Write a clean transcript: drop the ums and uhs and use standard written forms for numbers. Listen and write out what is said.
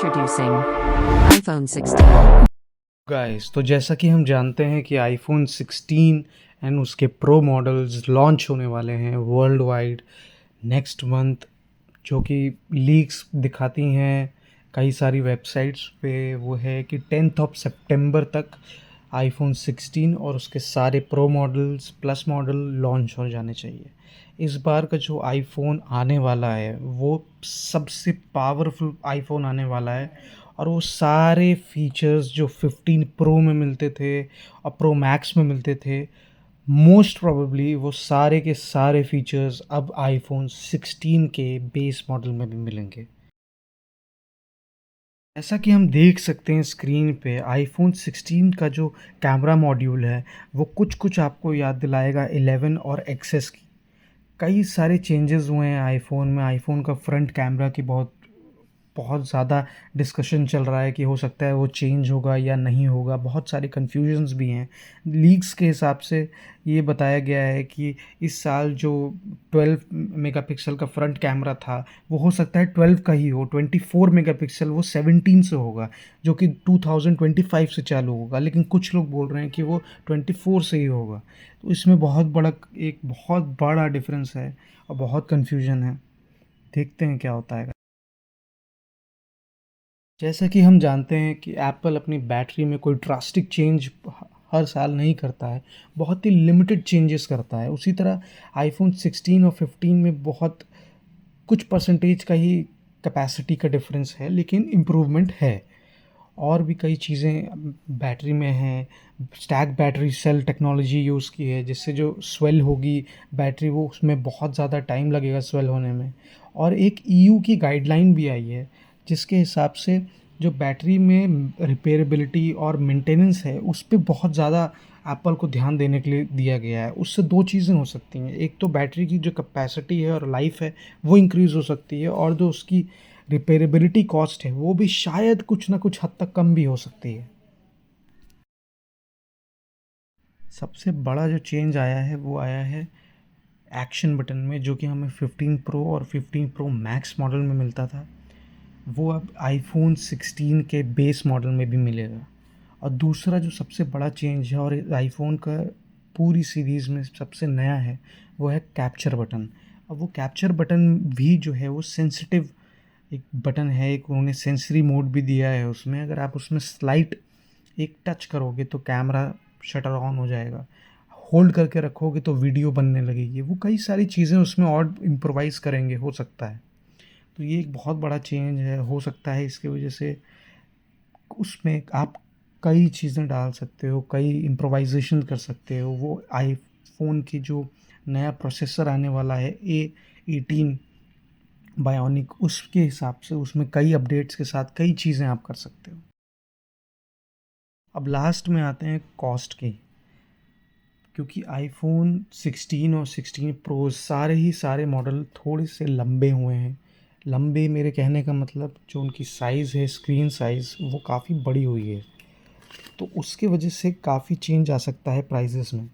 Introducing iPhone 16. Guys, तो जैसा कि हम जानते हैं कि आईफोन 16 एंड उसके प्रो मॉडल्स लॉन्च होने वाले हैं वर्ल्ड वाइड नेक्स्ट मंथ, जो कि लीक्स दिखाती हैं कई सारी वेबसाइट्स पे। वो है कि 10th ऑफ सितंबर तक आईफोन 16 और उसके सारे pro models plus model launch हो जाने चाहिए। इस बार का जो आईफोन आने वाला है वो सबसे पावरफुल आईफोन आने वाला है, और वो सारे फीचर्स जो 15 प्रो में मिलते थे और प्रो मैक्स में मिलते थे, मोस्ट प्रोबेबली वो सारे के सारे फीचर्स अब आईफोन 16 के बेस मॉडल में भी मिलेंगे। जैसा कि हम देख सकते हैं स्क्रीन पे, आईफोन 16 का जो कैमरा मॉड्यूल है वो कुछ कुछ आपको याद दिलाएगा 11 और एक्सेस की। कई सारे चेंजेस हुए हैं आईफोन में। आईफोन का फ्रंट कैमरा की बहुत बहुत ज़्यादा डिस्कशन चल रहा है कि हो सकता है वो चेंज होगा या नहीं होगा। बहुत सारे कन्फ्यूजन्स भी हैं। लीक्स के हिसाब से ये बताया गया है कि इस साल जो 12 मेगापिक्सल का फ्रंट कैमरा था वो हो सकता है 12 का ही हो, 24 मेगापिक्सल वो 17 से होगा, जो कि 2025 से चालू होगा। लेकिन कुछ लोग बोल रहे हैं कि वो 24 से ही होगा। तो इसमें बहुत बड़ा डिफरेंस है और बहुत कन्फ्यूजन है। देखते हैं क्या होता है। जैसा कि हम जानते हैं कि एप्पल अपनी बैटरी में कोई ड्रास्टिक चेंज हर साल नहीं करता है, बहुत ही लिमिटेड चेंजेस करता है। उसी तरह आईफोन 16 और 15 में बहुत कुछ परसेंटेज का ही कैपेसिटी का डिफरेंस है, लेकिन इम्प्रूवमेंट है। और भी कई चीज़ें बैटरी में हैं। Stack battery cell technology use की है, जिससे जो स्वेल होगी बैटरी वो उसमें बहुत ज़्यादा टाइम लगेगा स्वेल होने में। और एक ईयू की गाइडलाइन भी आई है जिसके हिसाब से जो बैटरी में रिपेयरेबिलिटी और मेंटेनेंस है उस पे बहुत ज़्यादा एप्पल को ध्यान देने के लिए दिया गया है। उससे दो चीज़ें हो सकती हैं, एक तो बैटरी की जो कैपेसिटी है और लाइफ है वो इंक्रीज़ हो सकती है, और जो उसकी रिपेयरेबिलिटी कॉस्ट है वो भी शायद कुछ ना कुछ हद तक कम भी हो सकती है। सबसे बड़ा जो चेंज आया है वो आया है एक्शन बटन में, जो कि हमें 15 प्रो और 15 प्रो मैक्स मॉडल में मिलता था, वो अब आईफोन 16 के बेस मॉडल में भी मिलेगा। और दूसरा जो सबसे बड़ा चेंज है और आईफोन का पूरी सीरीज़ में सबसे नया है वो है कैप्चर बटन। अब वो कैप्चर बटन भी जो है वो सेंसिटिव एक बटन है। एक उन्होंने सेंसरी मोड भी दिया है उसमें। अगर आप उसमें स्लाइट एक टच करोगे तो कैमरा शटर ऑन हो जाएगा, होल्ड करके रखोगे तो वीडियो बनने लगेगी। वो कई सारी चीज़ें उसमें और इम्प्रोवाइज़ करेंगे, हो सकता है। तो ये एक बहुत बड़ा चेंज है। हो सकता है इसकी वजह से उसमें आप कई चीज़ें डाल सकते हो, कई इम्प्रोवाइजेशन कर सकते हो। वो आईफोन की जो नया प्रोसेसर आने वाला है A18 बायोनिक, उसके हिसाब से उसमें कई अपडेट्स के साथ कई चीज़ें आप कर सकते हो। अब लास्ट में आते हैं कॉस्ट की, क्योंकि आईफोन 16 और 16 प्रो सारे मॉडल थोड़े से लंबे हुए हैं। लंबे मेरे कहने का मतलब जो उनकी साइज़ है, स्क्रीन साइज़ वो काफ़ी बड़ी हुई है, तो उसकी वजह से काफ़ी चेंज आ सकता है प्राइजेस में।